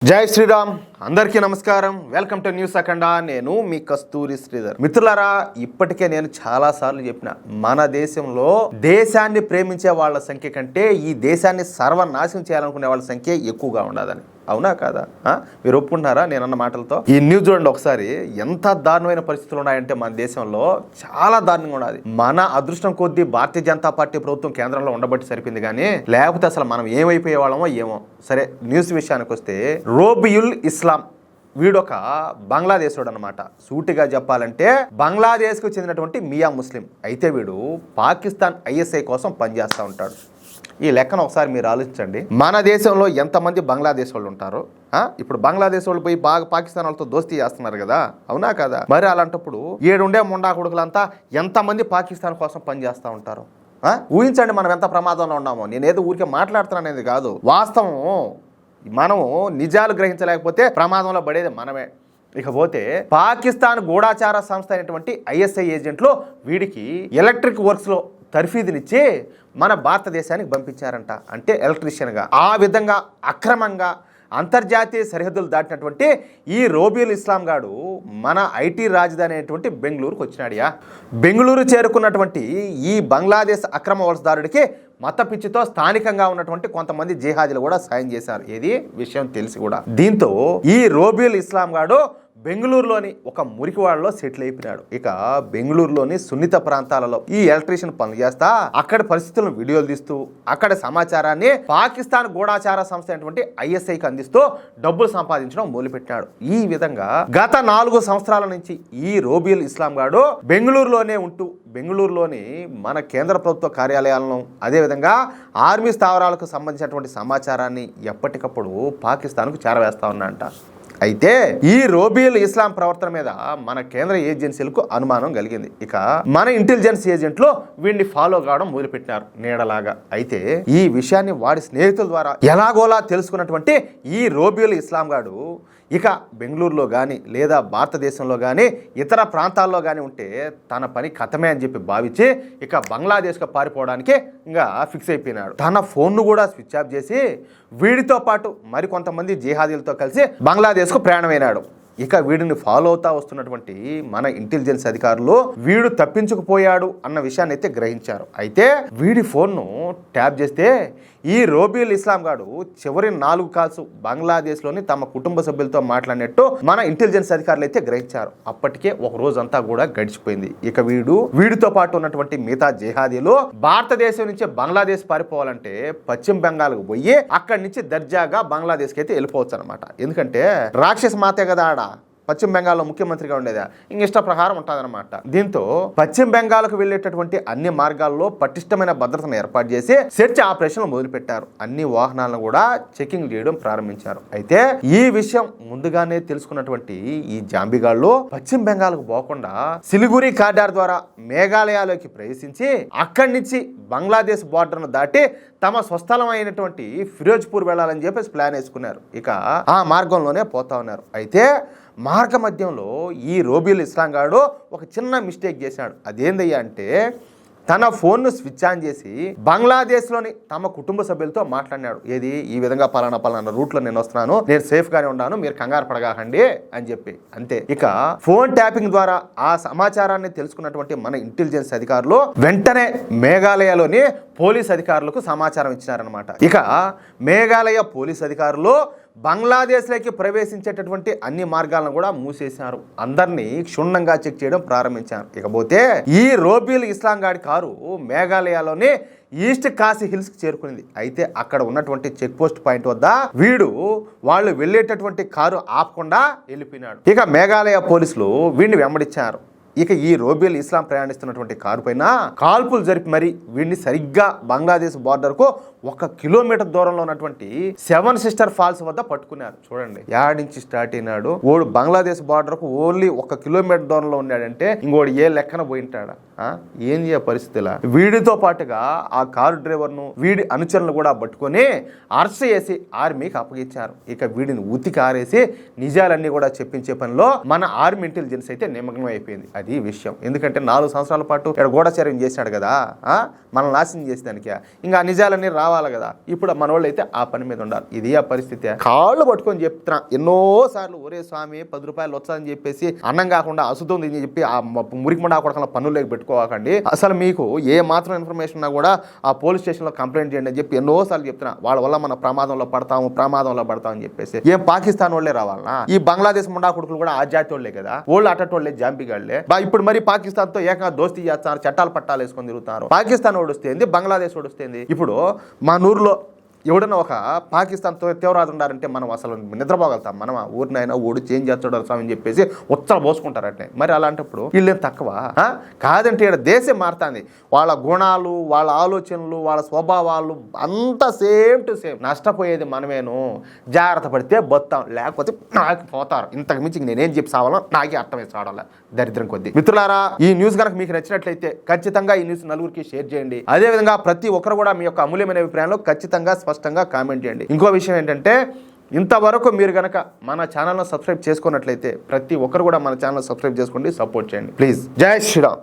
జై శ్రీరామ్ అందరికీ నమస్కారం. వెల్కమ్ టు న్యూస్ అఖండ. నేను మీ కస్తూరి శ్రీధర్. మిత్రులారా, ఇప్పటికే నేను చాలా సార్లు చెప్పిన, మన దేశంలో దేశాన్ని ప్రేమించే వాళ్ళ సంఖ్య కంటే ఈ దేశాన్ని సర్వనాశనం చేయాలనుకునే వాళ్ళ సంఖ్య ఎక్కువగా ఉండదని. అవునా కాదా? మీరు ఒప్పుకుంటున్నారా నేనన్న మాటలతో? ఈ న్యూస్ చూడండి ఒకసారి. ఎంత దారుణమైన పరిస్థితులు ఉన్నాయంటే మన దేశంలో చాలా దారుణంగా ఉన్నది. మన అదృష్టం కొద్దీ భారతీయ జనతా పార్టీ ప్రభుత్వం కేంద్రంలో ఉండబట్టి సరిపోయింది, కానీ లేకపోతే అసలు మనం ఏమైపోయే వాళ్ళమో ఏమో. సరే, న్యూస్ విషయానికి వస్తే, రోబియుల్ ఇస్లాం వీడొక బంగ్లాదేశుడు అనమాట. సూటిగా చెప్పాలంటే బంగ్లాదేశ్కు చెందినటువంటి మియా ముస్లిం. అయితే వీడు పాకిస్తాన్ ISI కోసం పనిచేస్తూ ఉంటాడు. ఈ లెక్కను ఒకసారి మీరు ఆలోచించండి. మన దేశంలో ఎంతమంది బంగ్లాదేశ్ వాళ్ళు ఉంటారో, ఇప్పుడు బంగ్లాదేశ్ వాళ్ళు పోయి బాగా పాకిస్తాన్ వాళ్ళతో దోస్తీ చేస్తున్నారు కదా, అవునా కదా? మరి అలాంటప్పుడు ఏడుండే ముండా కొడుకులంతా ఎంతమంది పాకిస్తాన్ కోసం పనిచేస్తూ ఉంటారు? ఊహించండి మనం ఎంత ప్రమాదంలో ఉన్నామో. నేనేదో ఊరికే మాట్లాడుతున్నాను అనేది కాదు, వాస్తవం. మనము నిజాలు గ్రహించలేకపోతే ప్రమాదంలో పడేది మనమే. ఇకపోతే పాకిస్తాన్ గూఢాచార సంస్థ అయినటువంటి ISI ఏజెంట్లు వీడికి ఎలక్ట్రిక్ వర్క్స్లో తర్ఫీదునిచ్చి మన భారతదేశానికి పంపించారంట. అంటే ఎలక్ట్రీషియన్గా. ఆ విధంగా అక్రమంగా అంతర్జాతీయ సరిహద్దులు దాటినటువంటి ఈ రోబియుల్ ఇస్లాం గాడు మన IT రాజధాని అయినటువంటి బెంగళూరుకు వచ్చినాడియా. బెంగళూరు చేరుకున్నటువంటి ఈ బంగ్లాదేశ్ అక్రమ వలసదారుడికి మత పిచ్చితో స్థానికంగా ఉన్నటువంటి కొంతమంది జిహాదీలు కూడా సాయం చేశారు. ఏది విషయం తెలిసి కూడా. దీంతో ఈ రోబియుల్ ఇస్లాం గాడు బెంగళూరులోని ఒక మురికివాడలో సెటిల్ అయిపోయినాడు. ఇక బెంగళూరులోని సున్నిత ప్రాంతాలలో ఈ ఎలక్ట్రీషియన్ పనులు చేస్తా, అక్కడ పరిస్థితులను వీడియోలు తీస్తూ, అక్కడ సమాచారాన్ని పాకిస్తాన్ గూఢాచార సంస్థ అయినటువంటి ISIకి అందిస్తూ డబ్బులు సంపాదించడం మొదలుపెట్టినాడు. ఈ విధంగా గత 4 సంవత్సరాల నుంచి ఈ రోబియుల్ ఇస్లాం గాడు బెంగళూరులోనే ఉంటూ బెంగళూరులోని మన కేంద్ర ప్రభుత్వ కార్యాలయాలను, అదేవిధంగా ఆర్మీ స్థావరాలకు సంబంధించినటువంటి సమాచారాన్ని ఎప్పటికప్పుడు పాకిస్తాన్కు చేరవేస్తా ఉన్నాడంట. అయితే ఈ రోబియుల్ ఇస్లాం ప్రవర్తన మీద మన కేంద్ర ఏజెన్సీలకు అనుమానం కలిగింది. ఇక మన ఇంటెలిజెన్స్ ఏజెంట్లు వీడిని ఫాలో కావడం మొదలుపెట్టినారు నీడలాగా. అయితే ఈ విషయాన్ని వాడి స్నేహితుల ద్వారా ఎలాగోలా తెలుసుకున్నటువంటి ఈ రోబియుల్ ఇస్లాం గాడు ఇక బెంగళూరులో కానీ లేదా భారతదేశంలో కానీ ఇతర ప్రాంతాల్లో కానీ ఉంటే తన పని కథమే అని చెప్పి భావించి ఇక బంగ్లాదేశ్కి పారిపోవడానికి ఇంకా ఫిక్స్ అయిపోయినాడు. తన ఫోన్ను కూడా స్విచ్ ఆఫ్ చేసి వీడితో పాటు మరికొంతమంది జిహాదీలతో కలిసి బంగ్లాదేశ్కు ప్రయాణమైనాడు. ఇక వీడిని ఫాలో అవుతా వస్తున్నటువంటి మన ఇంటెలిజెన్స్ అధికారులు వీడు తప్పించుకుపోయాడు అన్న విషయాన్ని అయితే గ్రహించారు. అయితే వీడి ఫోన్ను ట్యాప్ చేస్తే ఈ రోబియుల్ ఇస్లాం గాడు చివరి 4 కాల్స్ బంగ్లాదేశ్లోని తమ కుటుంబ సభ్యులతో మాట్లాడినట్టు మన ఇంటెలిజెన్స్ అధికారులు అయితే గ్రహించారు. అప్పటికే ఒక రోజంతా కూడా గడిచిపోయింది. ఇక వీడితో పాటు ఉన్నటువంటి మిగతా జిహాదీలు భారతదేశం నుంచి బంగ్లాదేశ్ పారిపోవాలంటే పశ్చిమ బెంగాల్కు పోయి అక్కడి నుంచి దర్జాగా బంగ్లాదేశ్కి అయితే వెళ్ళిపోవచ్చు అనమాట. ఎందుకంటే రాక్షస మాతే కదా ఆడ పశ్చిమ బెంగాల్లో ముఖ్యమంత్రిగా ఉండేదా, ఇంక ఇష్ట ప్రకారం ఉంటుందన్నమాట. దీంతో పశ్చిమ బెంగాల్కు వెళ్ళేటటువంటి అన్ని మార్గాల్లో పటిష్టమైన భద్రతను ఏర్పాటు చేసి సెర్చ్ ఆపరేషన్లు మొదలుపెట్టారు. అన్ని వాహనాలను కూడా చెకింగ్ చేయడం ప్రారంభించారు. అయితే ఈ విషయం ముందుగానే తెలుసుకున్నటువంటి ఈ జాంబిగాళ్ళు పశ్చిమ బెంగాల్కు పోకుండా సిలిగురి కారిడార్ ద్వారా మేఘాలయలోకి ప్రవేశించి అక్కడి నుంచి బంగ్లాదేశ్ బార్డర్ను దాటి తమ స్వస్థలం అయినటువంటి ఫిరోజ్పూర్ వెళ్ళాలని చెప్పేసి ప్లాన్ వేసుకున్నారు. ఇక ఆ మార్గంలోనే పోతా ఉన్నారు. అయితే మార్గ మధ్యంలో ఈ రోబియుల్ ఇస్లాం గాడు ఒక చిన్న మిస్టేక్ చేశాడు. అదేందయ్యా అంటే తన ఫోన్ను స్విచ్ ఆన్ చేసి బంగ్లాదేశ్లోని తమ కుటుంబ సభ్యులతో మాట్లాడినాడు. ఏది ఈ విధంగా పలానా రూట్లో నేను వస్తున్నాను, నేను సేఫ్గానే ఉన్నాను, మీరు కంగారు పడగాకండి అని చెప్పి. అంతే. ఇక ఫోన్ ట్యాపింగ్ ద్వారా ఆ సమాచారాన్ని తెలుసుకున్నటువంటి మన ఇంటెలిజెన్స్ అధికారులు వెంటనే మేఘాలయలోని పోలీస్ అధికారులకు సమాచారం ఇచ్చినారనమాట. ఇక మేఘాలయ పోలీస్ అధికారులు బంగ్లాదేశ్లోకి ప్రవేశించేటటువంటి అన్ని మార్గాలను కూడా మూసేశారు. అందరినీ క్షుణ్ణంగా చెక్ చేయడం ప్రారంభించారు. ఇకపోతే ఈ రోబియుల్ ఇస్లాం గాడి కారు మేఘాలయలోని ఈస్ట్ కాశీ హిల్స్కి చేరుకునింది. అయితే అక్కడ ఉన్నటువంటి చెక్ పోస్ట్ పాయింట్ వద్ద వాళ్ళు వెళ్ళేటటువంటి కారు ఆపకుండా వెళ్ళిపోయినాడు. ఇక మేఘాలయ పోలీసులు వీడిని వెంబడించారు. ఇక ఈ రోబియుల్ ఇస్లాం ప్రయాణిస్తున్నటువంటి కారు పైన కాల్పులు జరిపి మరి వీడిని సరిగ్గా బంగ్లాదేశ్ బార్డర్కు 1 కిలోమీటర్ దూరంలో ఉన్నటువంటి 7 సిస్టర్ ఫాల్స్ వద్ద పట్టుకున్నారు. చూడండి, యాడ్ నుంచి స్టార్ట్ అయినాడు ఓడు బంగ్లాదేశ్ బార్డర్కు ఓన్లీ 1 కిలోమీటర్ దూరంలో ఉన్నాడంటే ఇంకోటి ఏ లెక్కన పోయింటాడా? ఏం చేయ పరిస్థితిలా. వీడితో పాటుగా ఆ కారు డ్రైవర్ను వీడి అనుచరులను కూడా పట్టుకొని అరెస్ట్ చేసి ఆర్మీకి అప్పగించారు. ఇక వీడిని ఉతికి ఆరేసి నిజాలన్నీ కూడా చెప్పించే పనిలో మన ఆర్మీ ఇంటెలిజెన్స్ అయితే నిమగ్నం అయిపోయింది. అది విషయం. ఎందుకంటే 4 సంవత్సరాల పాటు ఇక్కడ గూఢచర్యం చేశాడు కదా, మనం నాశనం చేసేదానికి ఇంకా నిజాలన్నీ రావాలి కదా. ఇప్పుడు మన వాళ్ళు అయితే ఆ పని మీద ఉండాలి. ఇది ఆ పరిస్థితి. కాళ్ళు పట్టుకొని చెప్తున్నా ఎన్నోసార్లు, ఒరే స్వామి 10 రూపాయలు వచ్చాదని చెప్పేసి అన్నం కాకుండా అసుతుంది అని చెప్పి ఆ మురికి మండ కొడకల పన్నులేకి పెట్టుకోకండి. అసలు మీకు ఏ మాత్రం ఇన్ఫర్మేషన్ ఉన్నా కూడా ఆ పోలీస్ స్టేషన్లో కంప్లైంట్ చేయండి అని చెప్పి ఎన్నోసార్లు చెప్తున్నా. వాళ్ళ వల్ల మన ప్రమాదంలో పడతామని చెప్పేసి ఏం పాకిస్తాన్ వాళ్ళే రావాలనా? ఈ బంగ్లాదేశ్ ముండా కొడుకులు కూడా ఆ జాతి వాళ్ళే కదా, వాళ్ళు అటోళ్ళే జాంపిగాళ్లే. ఇప్పుడు మరి పాకిస్తాన్ తో ఏకంగా దోస్తీ చేస్తున్నారు, చట్టాలు పట్టాలు వేసుకొని తిరుగుతున్నారు. పాకిస్తాన్ ఓడిస్తేంది, బంగ్లాదేశ్ ఓడిస్తేంది. ఇప్పుడు మా నూరులో ఎవడన్నా ఒక పాకిస్తాన్తో తీవ్రవాదులు ఉన్నారంటే మనం అసలు నిద్రపోగలుగుతాం. మనం ఆ ఊరినైనా ఓడి చేంజ్ చేస్తాడు అని చెప్పేసి ఉత్తరం పోసుకుంటారటే. మరి అలాంటప్పుడు వీళ్ళేం తక్కువ కాదంటే ఇక్కడ దేశం మారుతుంది. వాళ్ళ గుణాలు, వాళ్ళ ఆలోచనలు, వాళ్ళ స్వభావాలు అంతా సేమ్ టు సేమ్. నష్టపోయేది మనమేను. జాగ్రత్త పడితే బతాం, లేకపోతే నాకు పోతారు. ఇంతకు మించి నేనేం చెప్పి సావాలో నాకే అర్థమై చాడాల దరిద్రం కొద్దీ. మిత్రులారా, ఈ న్యూస్ కనుక మీకు నచ్చినట్లయితే ఖచ్చితంగా ఈ న్యూస్ నలుగురికి షేర్ చేయండి. అదేవిధంగా ప్రతి ఒక్కరు కూడా మీ యొక్క అమూల్యమైన అభిప్రాయంలో ఖచ్చితంగా స్పష్టంగా కామెంట్ చేయండి. ఇంకో విషయం ఏంటంటే, ఇంతవరకు మీరు కనుక మన ఛానల్ను సబ్స్క్రైబ్ చేసుకున్నట్లయితే ప్రతి ఒక్కరు కూడా మన ఛానల్ సబ్స్క్రైబ్ చేసుకోండి, సపోర్ట్ చేయండి ప్లీజ్. జై శ్రీరామ్.